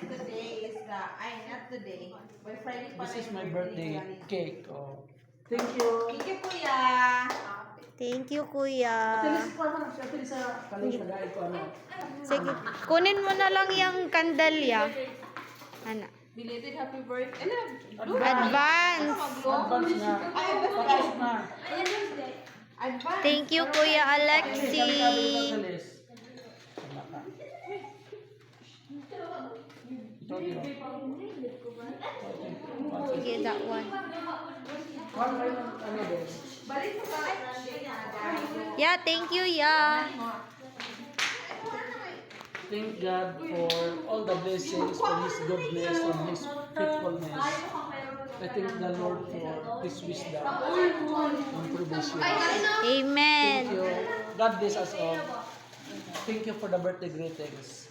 today is the, not today. By Friday pa This is na my yung birthday ni Gani. cake. Oh. Thank you. Thank you, Kuya. Thank you, kuya. Atilis ko ano, si Atilis sa kaling nagay ko ano. Sige, kunin mo na lang yung kandalya. Ano? Belated happy birthday. Advance. Advance na. Tapos na. Advance. Thank you, Kuya Alexi. Atilis. Tama ka. Sige, that one. Ano din? Balik mo sa akin. Yeah, thank you, yeah. Thank God for all the blessings, for His goodness and His faithfulness. I thank the Lord for His wisdom and provision. Amen. Thank you. God bless us all. Thank you for the birthday greetings.